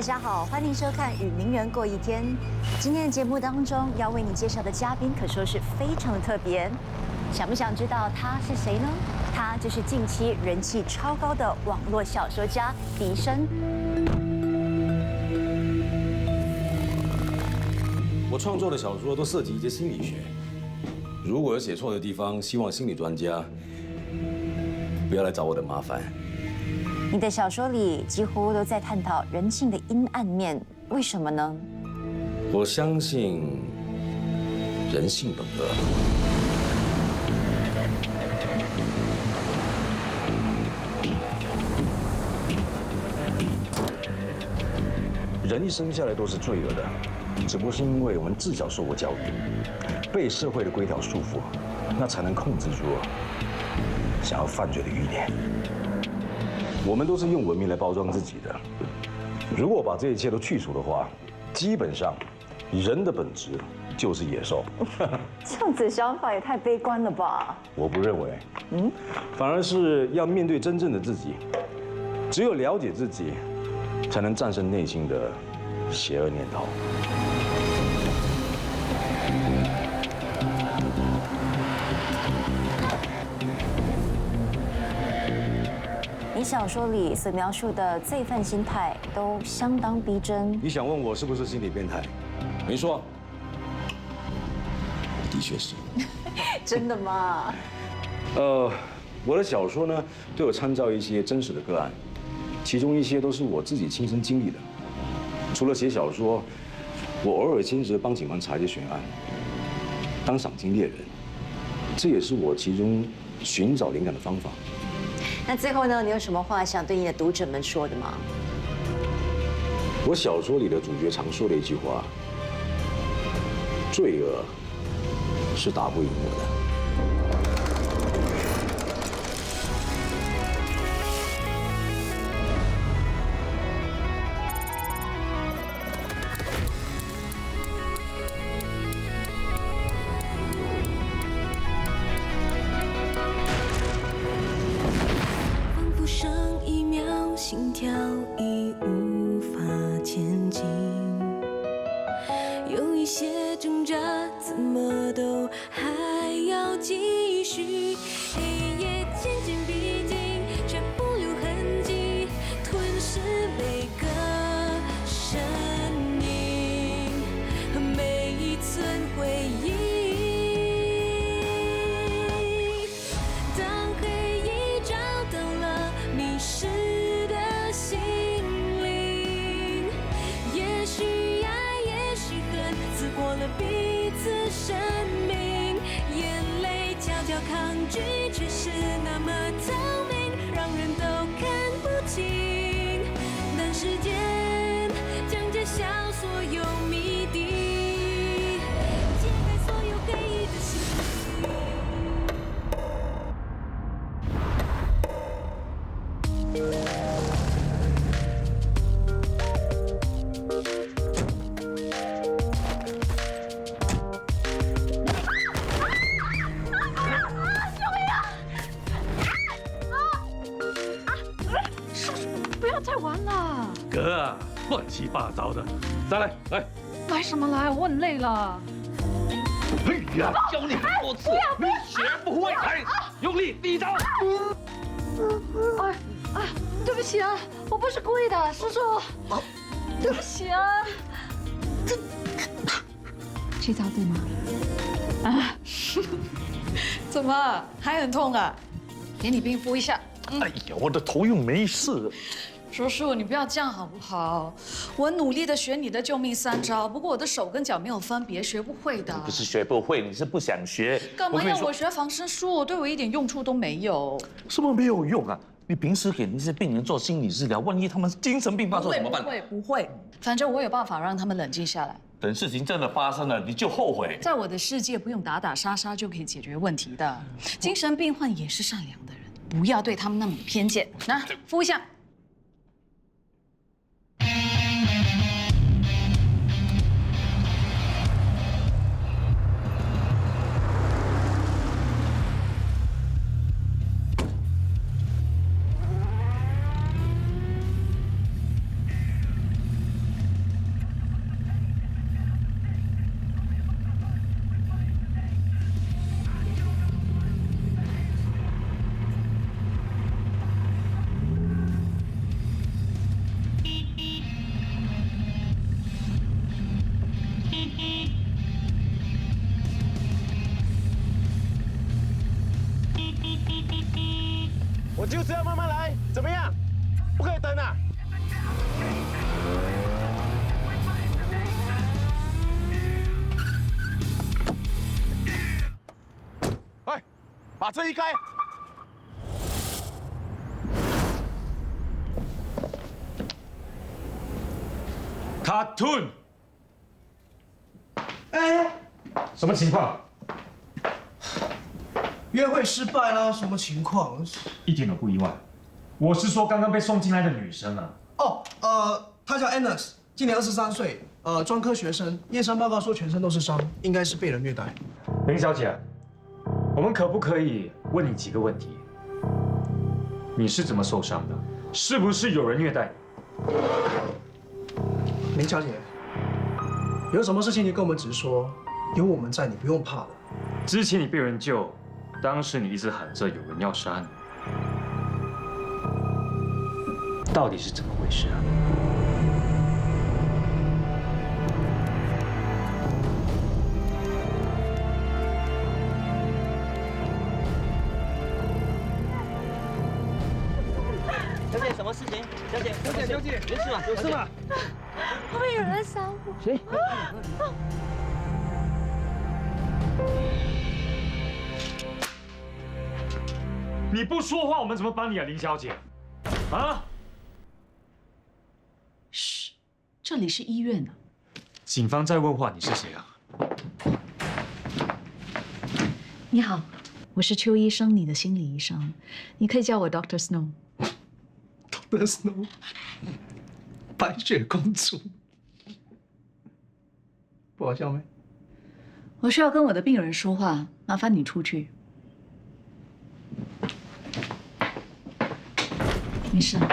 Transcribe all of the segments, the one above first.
家好，欢迎收看《与名人过一天》。今天的节目当中要为你介绍的嘉宾可说是非常的特别，想不想知道他是谁呢？他就是近期人气超高的网络小说家笛声。我创作的小说都涉及一些心理学，如果有写错的地方，希望心理专家不要来找我的麻烦。你的小说里几乎都在探讨人性的阴暗面，为什么呢？我相信人性本恶。人一生下来都是罪恶的，只不过是因为我们自小受过教育，被社会的规条束缚，那才能控制住想要犯罪的欲念。我们都是用文明来包装自己的。如果把这一切都去除的话，基本上人的本质就是野兽。这样子想法也太悲观了吧？我不认为，反而是要面对真正的自己。只有了解自己，才能战胜内心的邪恶念头。你小说里所描述的这份心态都相当逼真。你想问我是不是心理变态？没错，的确是。真的吗？我的小说呢，都有参照一些真实的个案，其中一些都是我自己亲身经历的。除了写小说，我偶尔兼职帮警方查一些悬案，当赏金猎人，这也是我其中寻找灵感的方法。那最后呢，你有什么话想对你的读者们说的吗？我小说里的主角常说的一句话：罪恶是打不赢我的。心跳已无法前进，有一些挣扎，怎么都还要继续。黑夜渐渐逼近，却不留痕迹，吞噬每个身影和每一寸回忆。当黑夜找到了迷失心灵，也许爱，也许恨，刺破了彼此生命。眼泪悄悄抗拒，却是那么透明，让人都看不清。等时间将揭晓所有谜底，揭开所有黑的心。哥啊，乱七八糟的，再来，来，来什么来？我很累了。哎呀，教你很多次，你学不会。来，用力，第一招。哎，对不起啊，我不是故意的，叔叔。对不起啊。这招对吗？啊？怎么还很痛啊？给你冰敷一下。哎呀，我的头又没事。叔叔，你不要这样好不好？我努力的学你的救命3招，不过我的手跟脚没有分别，学不会的。不是学不会，你是不想学。干嘛要我学防身术？对我一点用处都没有。什么没有用啊？你平时给那些病人做心理治疗，万一他们精神病发作怎么办？不会，反正我有办法让他们冷静下来。等事情真的发生了，你就后悔。在我的世界，不用打打杀杀就可以解决问题的。精神病患也是善良的人，不要对他们那么偏见。来，敷一下。我就这样慢慢来，怎么样？不可以等啊！哎，把车移开！卡顿。哎，什么情况？约会失败了，什么情况？一点都不意外。我是说刚刚被送进来的女生啊。她叫 Anna， 今年23岁，专科学生，验伤报告说全身都是伤，应该是被人虐待。林小姐，我们可不可以问你几个问题？你是怎么受伤的？是不是有人虐待你？林小姐，有什么事情你跟我们直说，有我们在，你不用怕的。之前你被人救，当时你一直喊着有人要杀你，到底是怎么回事啊？小姐，什么事情？小姐，没事吧？有事吗？后面有人在杀我。谁？你不说话，我们怎么帮你啊，林小姐？啊？嘘，这里是医院呢。警方在问话，你是谁啊？你好，我是邱医生，你的心理医生，你可以叫我 Dr. Snow。Dr. Snow， 白雪公主，不好笑没？我需要跟我的病人说话，麻烦你出去。没事。哥，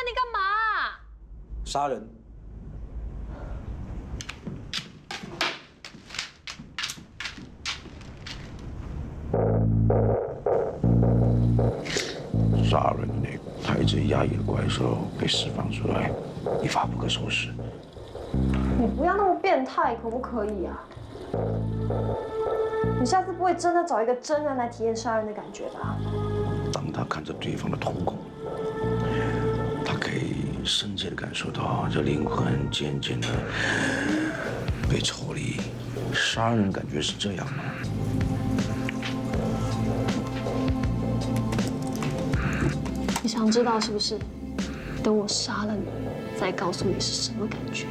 你干嘛？杀人。杀人那个太子压抑的怪兽被释放出来，一发不可收拾。你不要那么变态，可不可以啊？你下次不会真的找一个真人来体验杀人的感觉吧？当他看着对方的瞳孔，他可以深切的感受到这灵魂渐渐的被抽离。杀人感觉是这样吗？你想知道是不是？等我杀了你，再告诉你是什么感觉。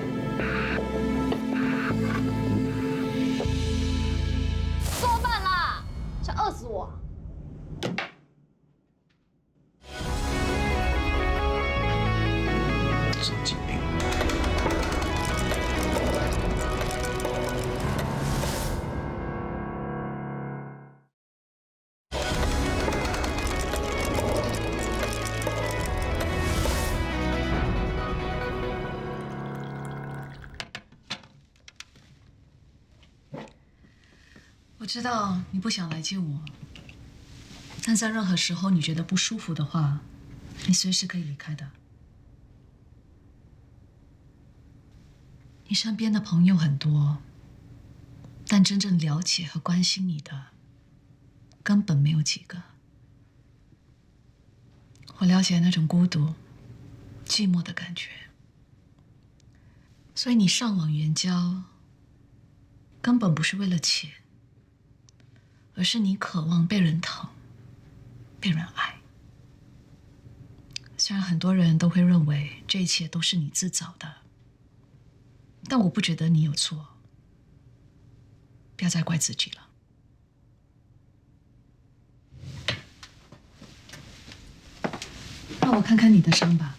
做饭啦！想饿死我？神经病！我知道你不想来接我，但在任何时候你觉得不舒服的话，你随时可以离开的。你身边的朋友很多，但真正了解和关心你的根本没有几个。我了解那种孤独、寂寞的感觉，所以你上网援交，根本不是为了钱。而是你渴望被人疼、被人爱。虽然很多人都会认为这一切都是你自找的，但我不觉得你有错。不要再怪自己了。让我看看你的伤吧。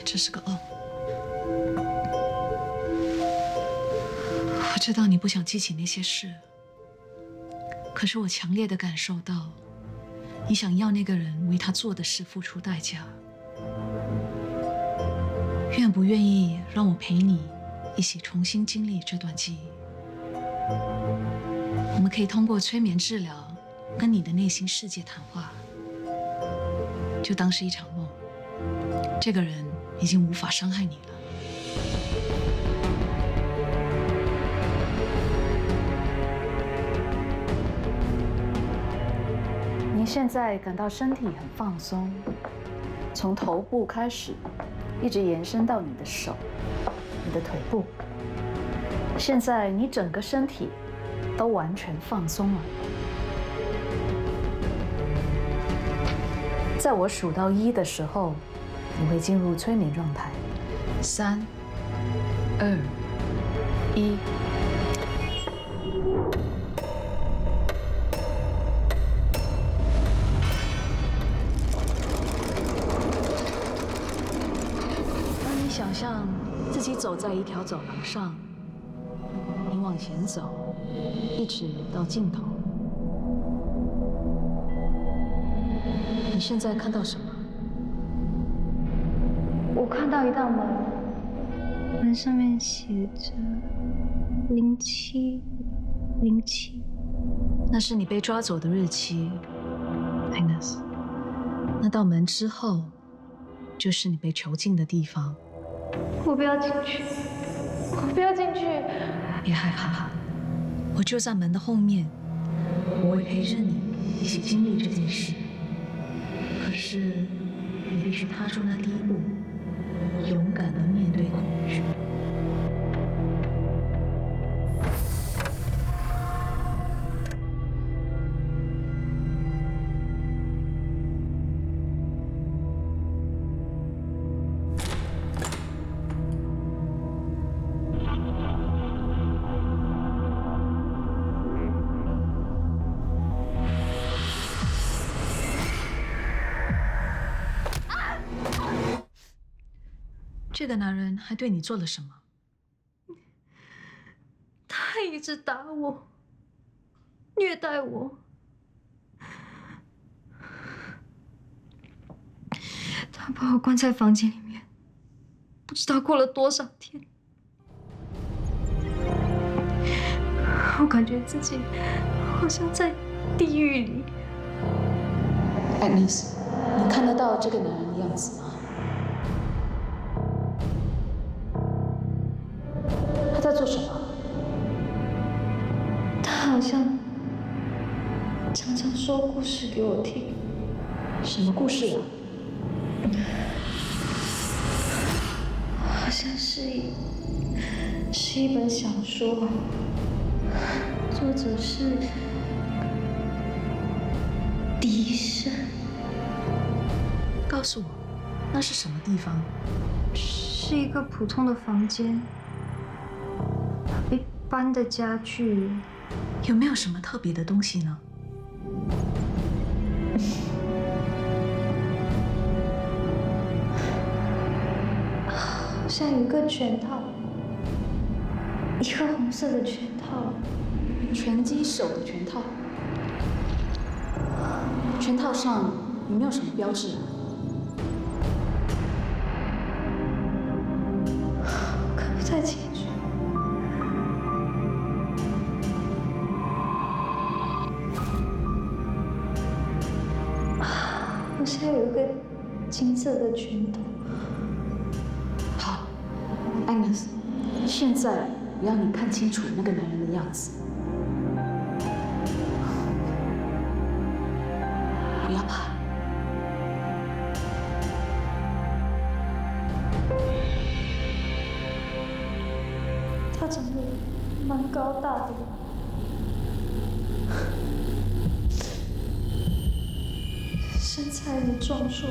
这是个噩梦。我知道你不想记起那些事，可是我强烈的感受到，你想要那个人为他做的事付出代价，愿不愿意让我陪你一起重新经历这段记忆？我们可以通过催眠治疗跟你的内心世界谈话，就当是一场梦。这个人已经无法伤害你了。您现在感到身体很放松，从头部开始，一直延伸到你的手、你的腿部。现在你整个身体都完全放松了。在我数到1的时候，你会进入催眠状态。3、2、1。当你想象自己走在一条走廊上，你往前走，一直到尽头。你现在看到什么？我看到一道门，门上面写着0707。那是你被抓走的日期 ，Agnes。那道门之后，就是你被囚禁的地方。我不要进去，我不要进去。别害怕，我就在门的后面，我会陪着你一起经历这件事。可是，你必须踏出那第一步，勇敢地面对恐惧。这个男人还对你做了什么？他一直打我，虐待我。他把我关在房间里面，不知道过了多少天。我感觉自己好像在地狱里。Agnes， 你看得到这个男人的样子吗？他在做什么？他好像常常说故事给我听。什么故事啊？好像是一本小说，作者是笛声。告诉我，那是什么地方？是一个普通的房间，一般的家具。有没有什么特别的东西呢？好像有一个拳套，一个红色的拳套，拳击手的拳套。拳套上有没有什么标志啊？看不太清楚。好像有一个金色的拳头。好 ，Agnes， 现在我要你看清楚那个男人的样子，不要怕。他长得蛮高大的。身材很壮硕。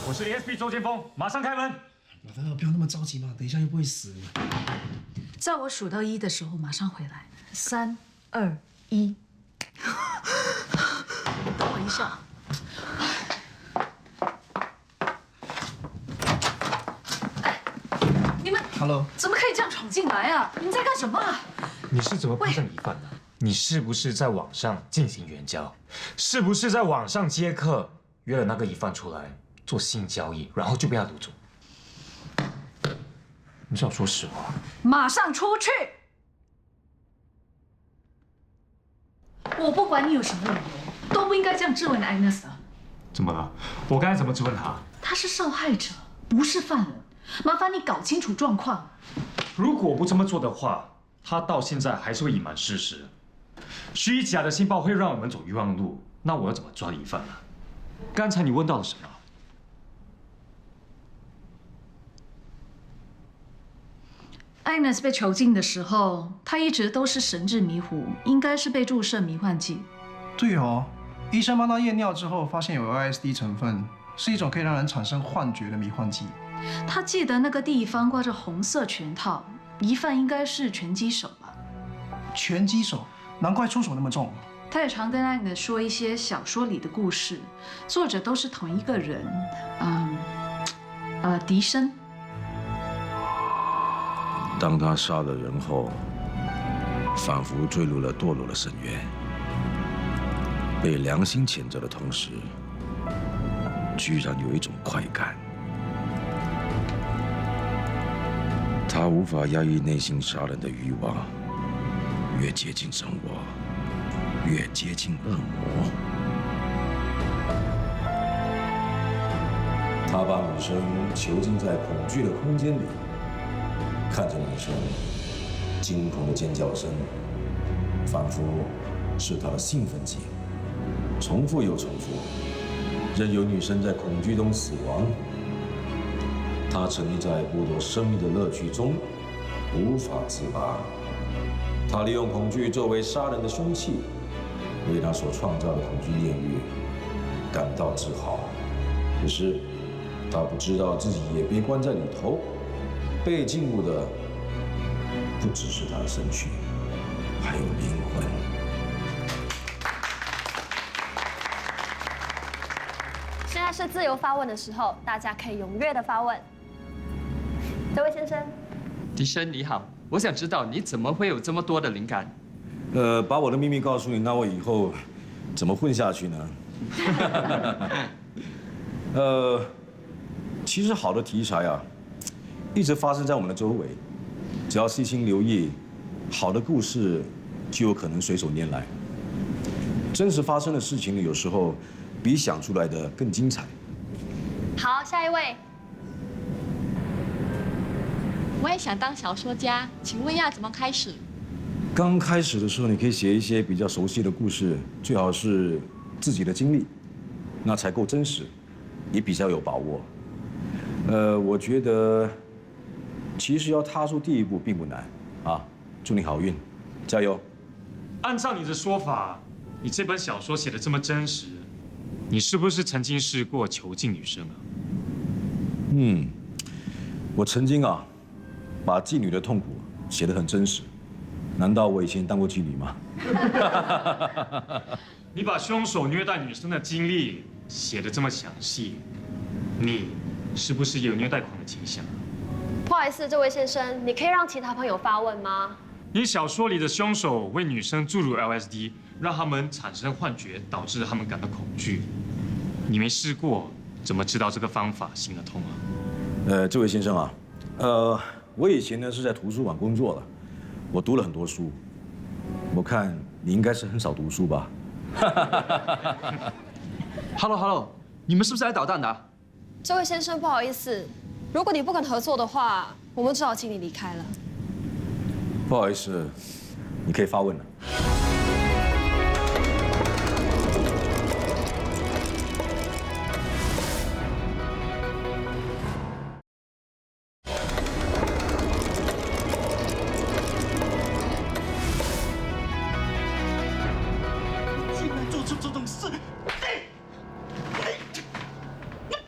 我是连 SP 周建峰，马上开门。老大，不要那么着急嘛，等一下又不会死。在我数到1的时候，马上回来。3、2、1。等我一下。你们 Hello， 怎么可以这样闯进来啊？你们在干什么啊？你是怎么发现米饭的？你是不是在网上进行援交？是不是在网上接客，约了那个疑犯出来做性交易，然后就被他掳走？你最好说实话。马上出去！我不管你有什么理由，都不应该这样质问艾纳斯。怎么了？我刚才怎么质问他？他是受害者，不是犯人。麻烦你搞清楚状况。如果不这么做的话，他到现在还是会隐瞒事实。虚假的信报会让我们走冤枉路，那我要怎么抓疑犯呢？刚才你问到了什么？艾纳斯被囚禁的时候，他一直都是神志迷糊，应该是被注射迷幻剂。对哦，医生帮他验尿之后，发现有 LSD 成分，是一种可以让人产生幻觉的迷幻剂。他记得那个地方挂着红色拳套，疑犯应该是拳击手吧？拳击手，难怪出手那么重。他也常跟艾纳斯说一些小说里的故事，作者都是同一个人，迪生。当他杀了人后，仿佛坠入了堕落的深渊，被良心谴责的同时，居然有一种快感。他无法压抑内心杀人的欲望，越接近生活，越接近恶魔。他把女生囚禁在恐惧的空间里。看着女生惊恐的尖叫声，仿佛是他的兴奋剂，重复又重复，任由女生在恐惧中死亡。他沉溺在剥夺生命的乐趣中，无法自拔。他利用恐惧作为杀人的凶器，为他所创造的恐惧炼狱感到自豪。可是他不知道自己也被关在里头。被禁锢的不只是他的身躯，还有灵魂。现在是自由发问的时候，大家可以踊跃的发问。这位先生，迪生你好，我想知道你怎么会有这么多的灵感？把我的秘密告诉你，那我以后怎么混下去呢？其实好的题材啊。一直发生在我们的周围，只要细心留意，好的故事就有可能随手拈来。真实发生的事情呢，有时候比想出来的更精彩。好，下一位。我也想当小说家，请问要怎么开始？刚开始的时候，你可以写一些比较熟悉的故事，最好是自己的经历，那才够真实，也比较有把握。我觉得。其实要踏出第一步并不难，啊！祝你好运，加油！按照你的说法，你这本小说写的这么真实，你是不是曾经试过囚禁女生啊？我曾经啊，把妓女的痛苦写得很真实。难道我以前当过妓女吗？你把凶手虐待女生的经历写得这么详细，你是不是有虐待狂的倾向？不好意思，这位先生，你可以让其他朋友发问吗？你小说里的凶手为女生注入 LSD， 让他们产生幻觉，导致他们感到恐惧。你没试过，怎么知道这个方法行得通啊？这位先生啊，我以前呢是在图书馆工作的，我读了很多书。我看你应该是很少读书吧？Hello， 你们是不是来捣蛋的？这位先生，不好意思。如果你不肯合作的话，我们只好请你离开了。不好意思，你可以发问了。竟然做出这种事！你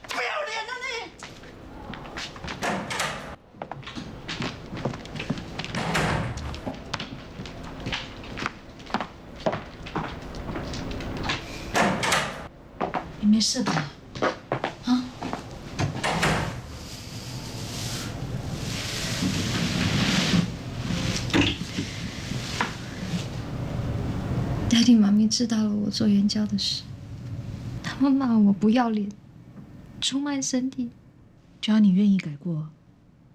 不要脸啊你！你没事吧？啊？ Daddy、妈咪知道了我做援交的事，他们骂我不要脸，出卖身体。只要你愿意改过，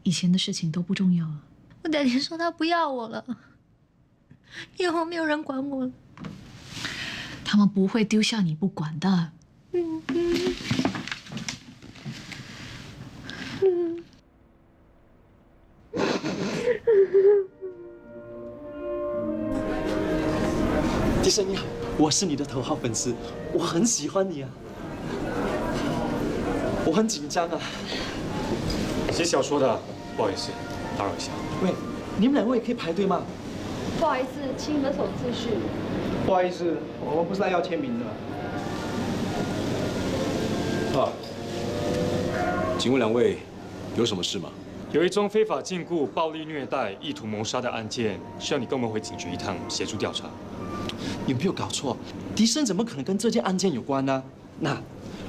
以前的事情都不重要啊。我Daddy说他不要我了，以后没有人管我了。他们不会丢下你不管的。迪生你好，我是你的头号粉丝，我很喜欢你啊，我很紧张啊。写小说的，不好意思，打扰一下。喂，你们两位可以排队吗？不好意思，请你们守秩序。不好意思，我们不是来要签名的。请问两位有什么事吗？有一宗非法禁锢、暴力虐待、意图谋杀的案件，需要你跟我们回警局一趟，协助调查。有没有搞错？迪生怎么可能跟这件案件有关呢？那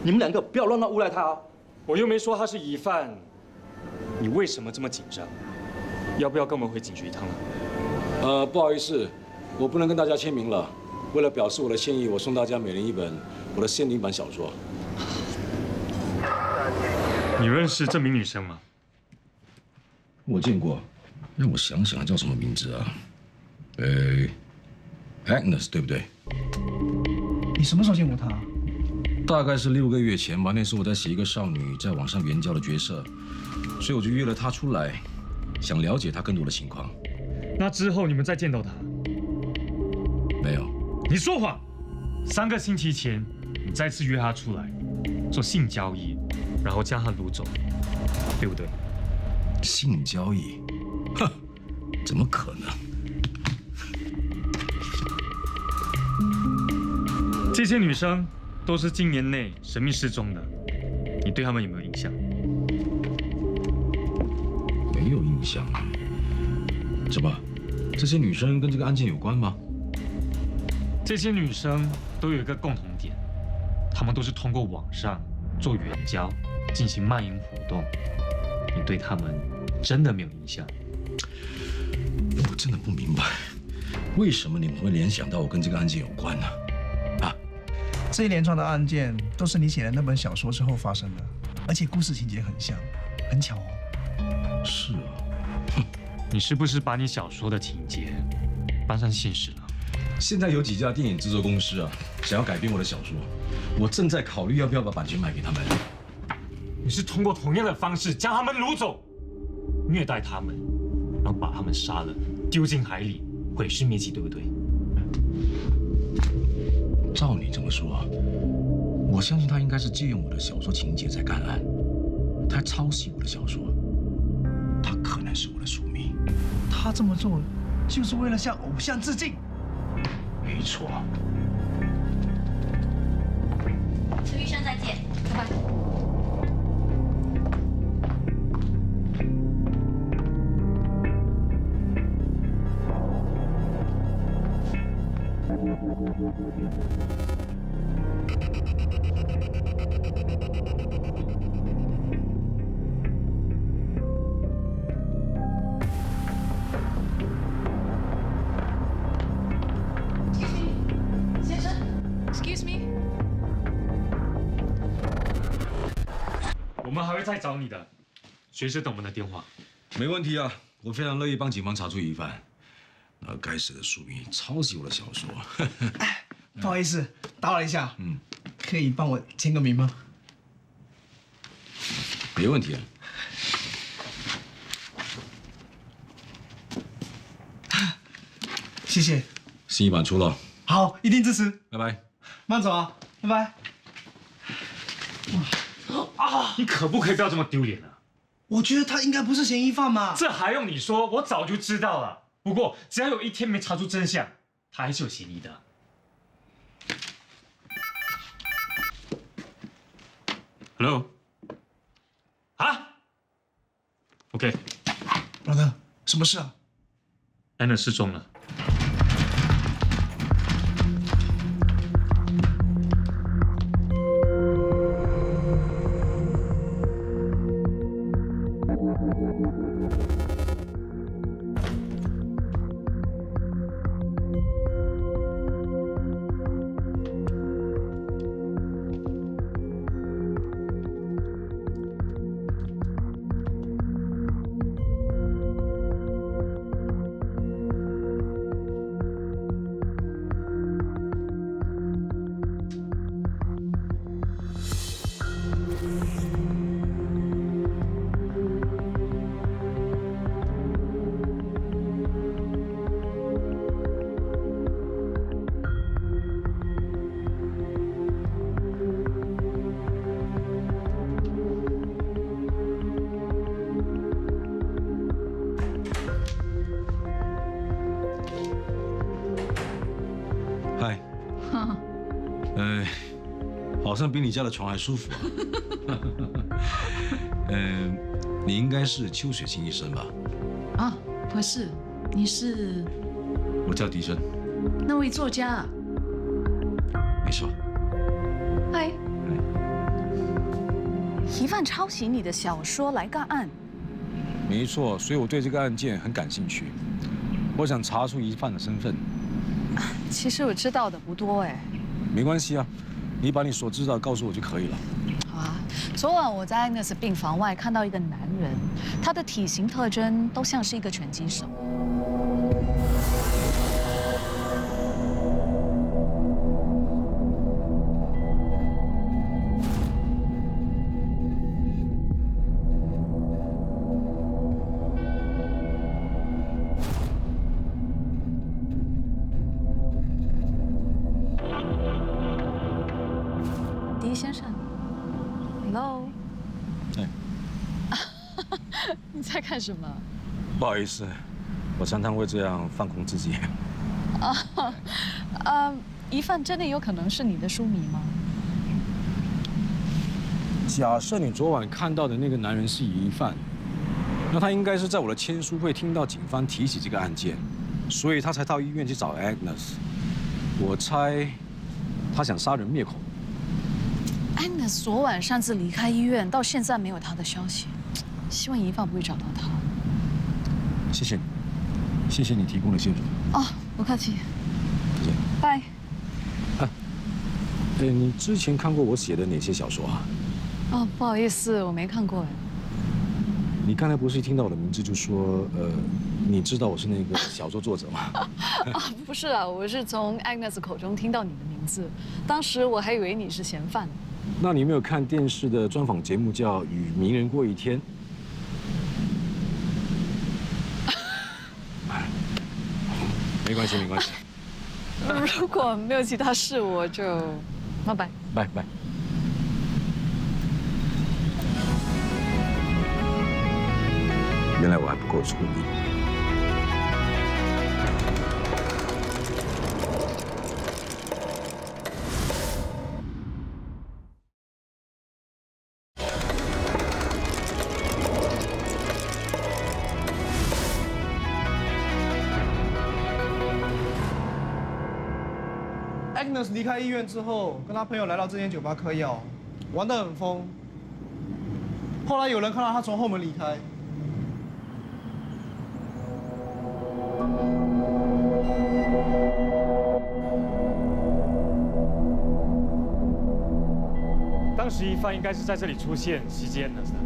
你们两个不要乱诬赖他哦。我又没说他是疑犯，你为什么这么紧张？要不要跟我们回警局一趟呢？不好意思，我不能跟大家签名了。为了表示我的歉意，我送大家每人一本我的限定版小说。你认识这名女生吗？我见过，让我想想叫什么名字啊？Agnes 对不对？你什么时候见过她？大概是6个月前吧。那时我在写一个少女在网上援交的角色，所以我就约了她出来，想了解她更多的情况。那之后你们再见到她？没有。你说谎！3个星期前，你再次约她出来做性交易，然后将她掳走，对不对？性交易？哼，怎么可能？这些女生都是今年内神秘失踪的，你对她们有没有印象？没有印象。怎么？这些女生跟这个案件有关吗？这些女生都有一个共同点，她们都是通过网上做援交，进行卖淫活动。你对她们真的没有印象？我真的不明白，为什么你们会联想到我跟这个案件有关呢？这一连串的案件都是你写的那本小说之后发生的，而且故事情节很像，很巧哦。是啊。你是不是把你小说的情节搬上现实了？现在有几家电影制作公司啊，想要改编我的小说，我正在考虑要不要把版权卖给他们。你是通过同样的方式将他们掳走，虐待他们，然后把他们杀了，丢进海里，毁尸灭迹，对不对？照你这么说，我相信他应该是借用我的小说情节在干案，他抄袭我的小说，他可能是我的宿命。他这么做就是为了向偶像致敬。没错。苏医生再见，拜拜。先生 ，Excuse me。我们还会再找你的，随时等我们的电话。没问题啊，我非常乐意帮警方查出疑犯。那该死的宿命抄袭我的小说。不好意思，打扰一下。可以帮我签个名吗？没问题啊。谢谢。新一版出了。好，一定支持。拜拜。慢走啊，拜拜。你可不可以不要这么丢脸啊？我觉得他应该不是嫌疑犯嘛。这还用你说？我早就知道了。不过只要有一天没查出真相，他还是有嫌疑的。Hello。啊 ？OK。老大，什么事啊？安娜失踪了。好像比你家的床还舒服啊。你应该是邱雪清医生吧？啊，不是，你是？我叫狄生。那位作家啊？没错。嗨。疑犯抄袭你的小说来干案。没错，所以我对这个案件很感兴趣。我想查出疑犯的身份。其实我知道的不多哎。没关系啊，你把你所知道告诉我就可以了。好啊。昨晚我在 Agnes 病房外看到一个男人，他的体型特征都像是一个拳击手。狄先生 ，Hello。哎，你在干什么？不好意思，我常常会这样放空自己。疑犯真的有可能是你的书迷吗？假设你昨晚看到的那个男人是疑犯，那他应该是在我的签书会听到警方提起这个案件，所以他才到医院去找 Agnes。我猜他想杀人灭口。Agnes 昨晚擅自离开医院，到现在没有他的消息，希望疑犯不会找到他。谢谢你，谢谢你提供的线索。哦，不客气。再见。拜。你之前看过我写的哪些小说啊？哦，不好意思，我没看过哎。你刚才不是一听到我的名字就说，你知道我是那个小说作者吗？啊，不是啊，我是从 Agnes 口中听到你的名字，当时我还以为你是嫌犯。那你有没有看电视的专访节目叫《与名人过一天》？没关系，没关系。如果没有其他事，我就拜拜。拜拜。原来我还不够聪明。Agnes 离开医院之后，跟他朋友来到这间酒吧嗑药，玩得很疯。后来有人看到他从后门离开。当时疑犯应该是在这里出现袭击 Agnes 的。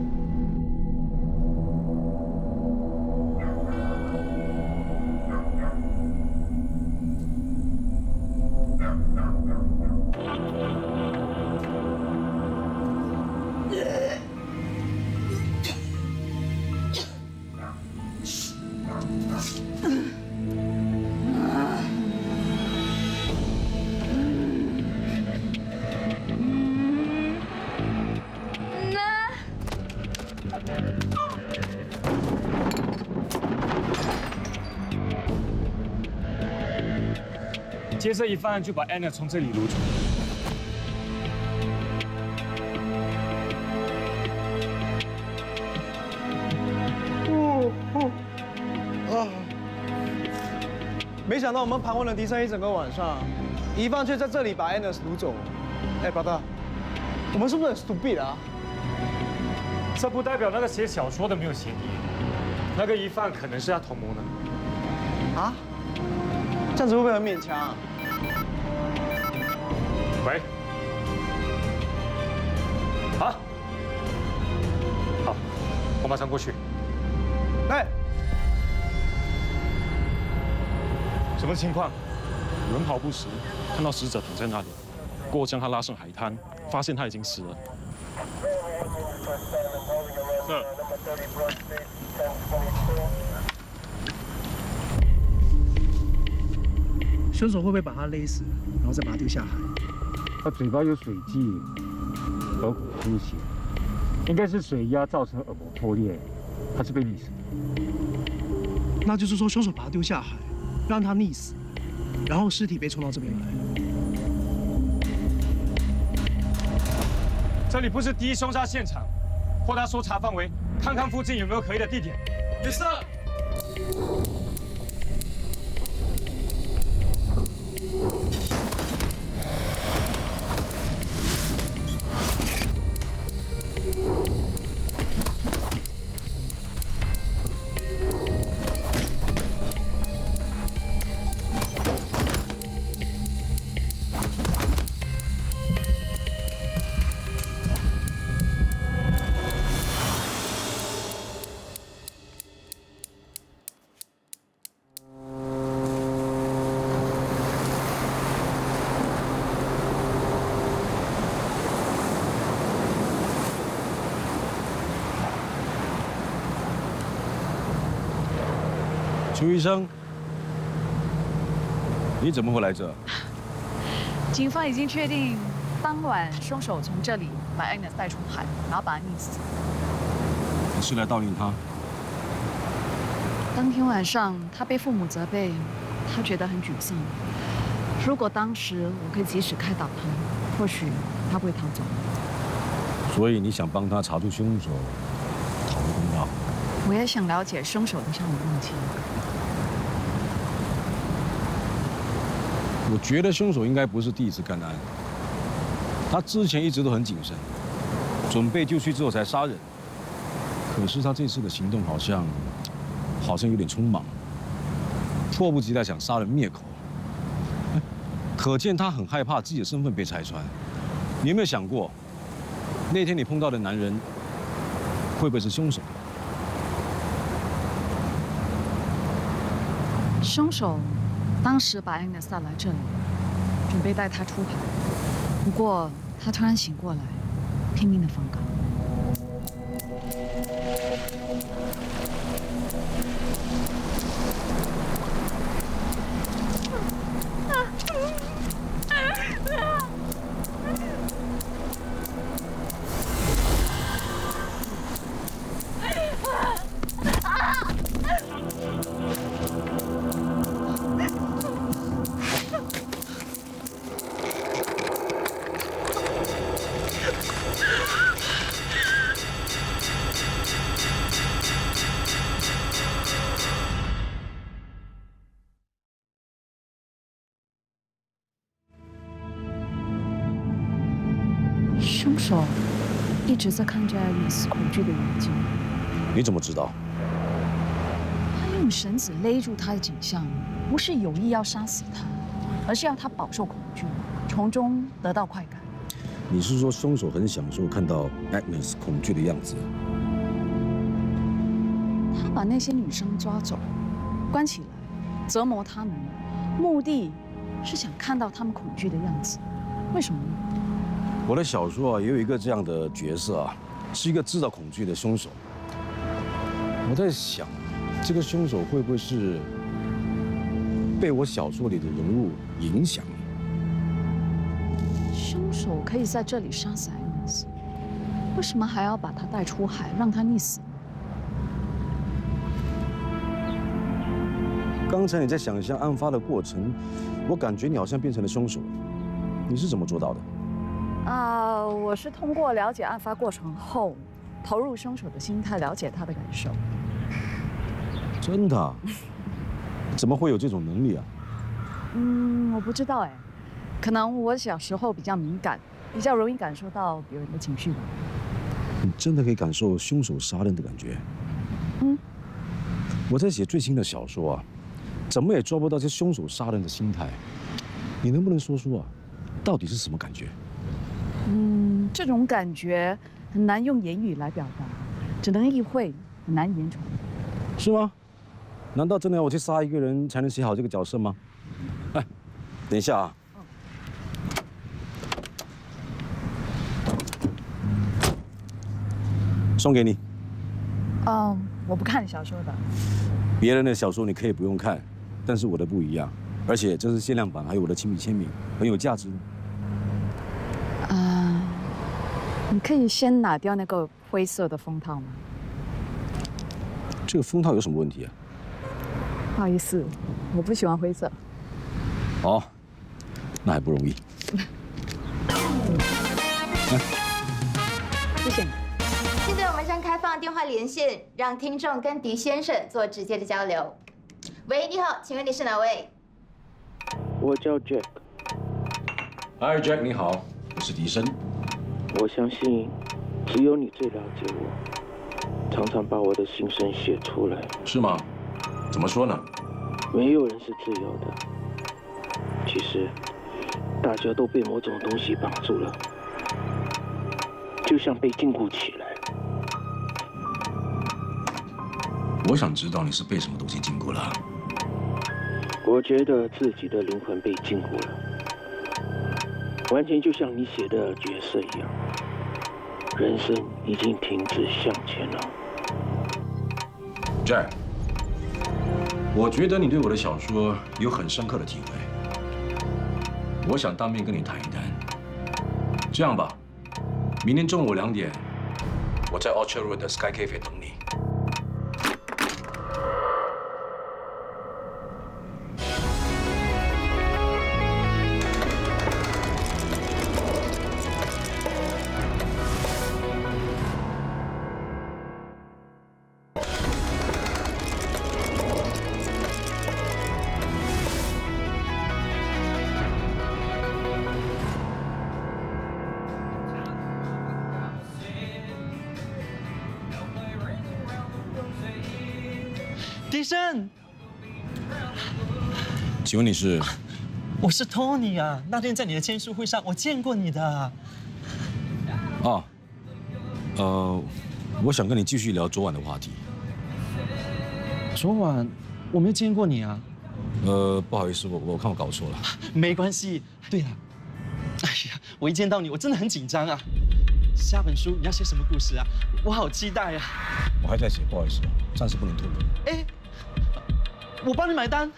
接着疑犯就把 Agnes 从这里掳走。没想到我们盘问了狄生一整个晚上，疑犯却在这里把 Agnes 掳走。哎，brother，我们是不是很 stupid 啊？这不代表那个写小说的没有嫌疑，那个疑犯可能是他同谋呢。啊？这样子会不会很勉强啊？喂，好，好，我马上过去。哎，什么情况？有人跑步时看到死者躺在那里，过后将他拉上海滩，发现他已经死了。是。凶手会不会把他勒死，然后再把他丢下海？他嘴巴有水迹，耳骨出血，应该是水压造成耳膜破裂，他是被溺死的。那就是说，凶手把他丢下海，让他溺死，然后尸体被冲到这边来。这里不是第一凶杀现场，扩大搜查范围，看看附近有没有可疑的地点。Yes sir。邱医生，你怎么会来这？警方已经确定，当晚凶手从这里把 Agnes 带出海，然后把她溺死。你是来悼念他？当天晚上，他被父母责备，他觉得很沮丧。如果当时我可以及时开导他，或许他会逃走。所以你想帮他查出凶手，讨回公道？我也想了解凶手的杀人动机。我觉得凶手应该不是第一次干案，他之前一直都很谨慎，准备就绪之后才杀人。可是他这次的行动好像有点匆忙，迫不及待想杀人灭口。可见他很害怕自己的身份被拆穿。你有没有想过，那天你碰到的男人会不会是凶手？凶手当时把 Agnes 带来这里，准备带她出海。不过他突然醒过来，拼命的反抗。凶手一直在看着 Agnes 恐惧的眼睛。你怎么知道？他用绳子勒住她的颈项，不是有意要杀死她，而是要她饱受恐惧，从中得到快感。你是说凶手很享受看到 Agnes 恐惧的样子？他把那些女生抓走，关起来，折磨她们，目的是想看到她们恐惧的样子。为什么呢？我的小说也有一个这样的角色啊，是一个制造恐惧的凶手。我在想，这个凶手会不会是被我小说里的人物影响？凶手可以在这里杀死 Agnes， 为什么还要把她带出海，让她溺死？刚才你在想象案发的过程，我感觉你好像变成了凶手，你是怎么做到的？我是通过了解案发过程后，投入凶手的心态，了解他的感受。真的？怎么会有这种能力啊？我不知道哎，可能我小时候比较敏感，比较容易感受到别人的情绪吧。你真的可以感受凶手杀人的感觉？我在写最新的小说啊，怎么也抓不到这凶手杀人的心态。你能不能说说啊，到底是什么感觉？这种感觉很难用言语来表达，只能意会，很难言传。是吗？难道真的要我去杀一个人才能写好这个角色吗？哎，等一下啊。送给你。我不看小说的。别人的小说你可以不用看，但是我的不一样，而且这是限量版，还有我的亲笔签名，很有价值。你可以先拿掉那个灰色的封套吗？这个封套有什么问题啊？不好意思，我不喜欢灰色。哦，那还不容易。来。线。现在我们将开放电话连线，让听众跟狄先生做直接的交流。喂，你好，请问你是哪位？我叫 Jack。嗨 ，Jack， 你好，我是狄生。我相信，只有你最了解我，常常把我的心声写出来。是吗？怎么说呢？没有人是自由的。其实，大家都被某种东西绑住了，就像被禁锢起来。我想知道你是被什么东西禁锢了。我觉得自己的灵魂被禁锢了，完全就像你写的角色一样，人生已经停止向前了。Jack， 我觉得你对我的小说有很深刻的体会，我想当面跟你谈一谈。这样吧，明天中午2点，我在 Orchard Road 的 Sky Cafe 等你。狄生，请问你是？我是 Tony 啊，那天在你的签书会上我见过你的。哦，我想跟你继续聊昨晚的话题。昨晚我没见过你啊。不好意思，我看我搞错了。没关系。对了，哎呀，我一见到你，我真的很紧张啊。下本书你要写什么故事啊？我好期待啊！我还在写，不好意思，暂时不能透露。哎，我帮你买单。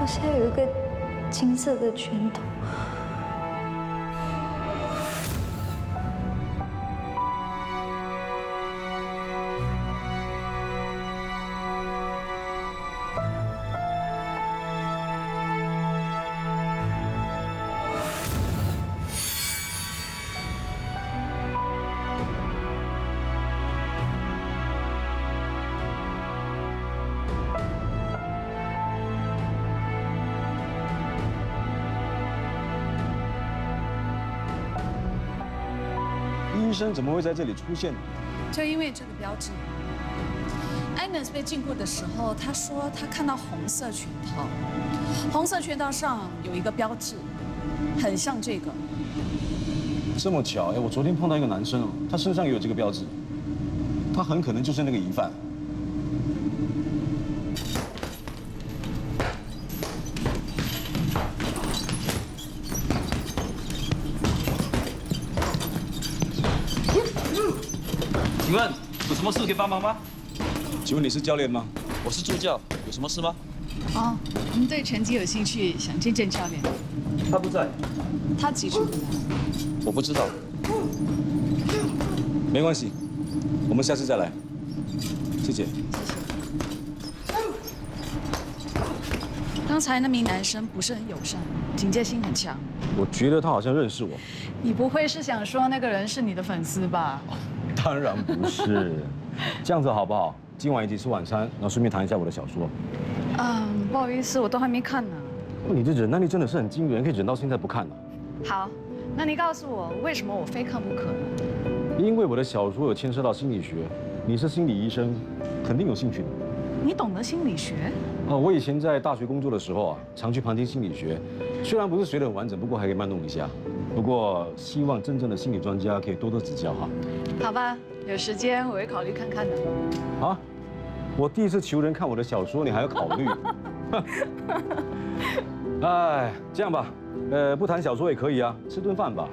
我现在有一个金色的拳头。医生怎么会在这里出现？就因为这个标志。Agnes 被禁锢的时候，他说他看到红色拳套，红色拳套上有一个标志，很像这个。这么巧，我昨天碰到一个男生哦，他身上也有这个标志，他很可能就是那个疑犯。请问有什么事可以帮忙吗？请问你是教练吗？我是助教，有什么事吗？哦，我们对拳击有兴趣，想见见教练。他不在。他几时回来？我不知道。没关系，我们下次再来。谢谢。刚刚才那名男生不是很友善，警戒心很强。我觉得他好像认识我。你不会是想说那个人是你的粉丝吧？当然不是。这样子好不好？今晚一起吃晚餐，然后顺便谈一下我的小说。不好意思，我都还没看呢。你的忍耐力真的是很惊人，可以忍到现在不看呢。好，那你告诉我，为什么我非看不可呢？因为我的小说有牵涉到心理学，你是心理医生，肯定有兴趣的。你懂得心理学？我以前在大学工作的时候啊，常去旁听心理学，虽然不是学得很完整，不过还可以慢弄一下。不过希望真正的心理专家可以多多指教哈。好吧，有时间我会考虑看看的。好，我第一次求人看我的小说，你还要考虑？哎，这样吧，不谈小说也可以啊，吃顿饭吧。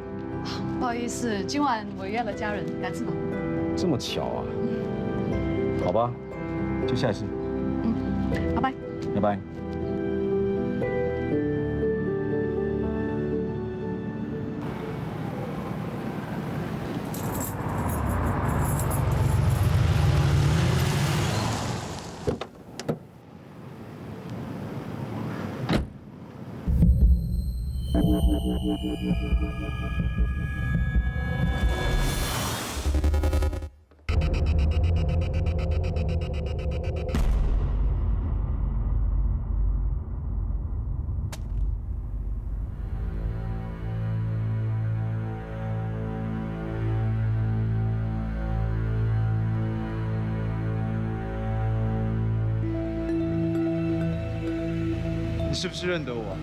不好意思，今晚我约了家人，赶次忙。这么巧啊？好吧，就下一次。拜拜。拜拜。你是不是认得我？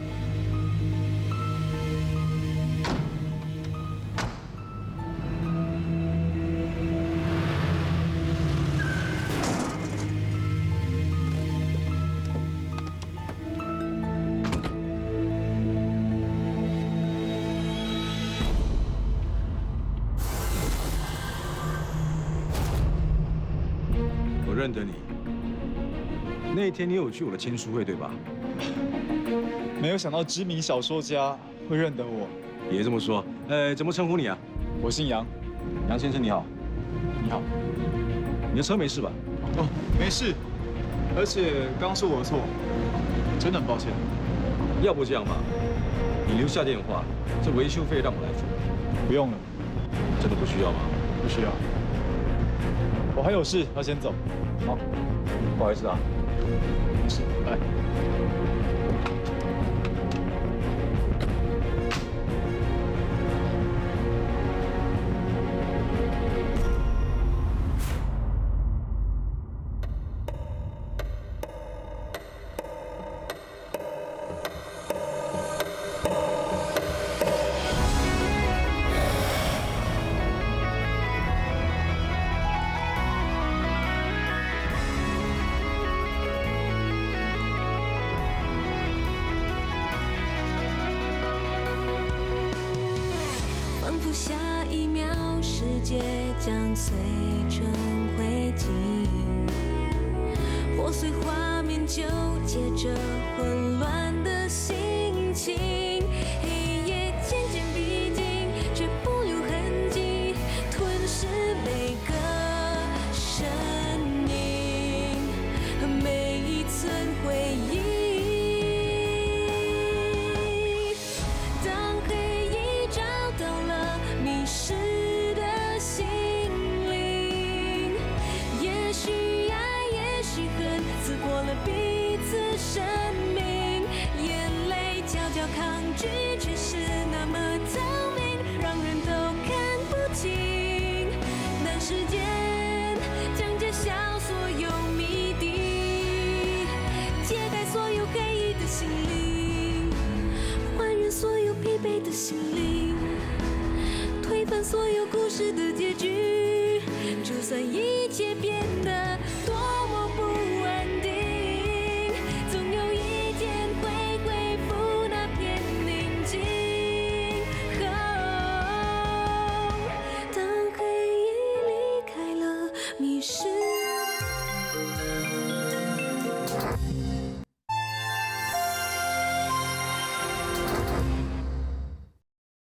我认得你。那一天你有去我的签书会对吧？没有想到知名小说家会认得我。别这么说，怎么称呼你啊？我姓杨，杨先生你好。你好。你的车没事吧？哦，没事。而且刚刚是我的错，真的很抱歉。要不这样吧，你留下电话，这维修费让我来付。不用了。真的不需要吗？不需要。我还有事要先走。好，不好意思啊。是，来。仿佛下一秒世界将碎成灰烬，破碎画面纠结着混乱的心情，黑夜渐渐逼近，却不留痕迹，吞噬每个生命和每一寸回忆。当黑夜找到了迷失的心灵，也许爱，也许恨，刺破了彼此生命，眼泪悄悄抗拒，却是那么透明，让人都看不清。难时间将揭晓所有谜底，揭开所有黑暗的心灵，还原所有疲惫的心灵，推翻所有故事的结局。就算一切变得多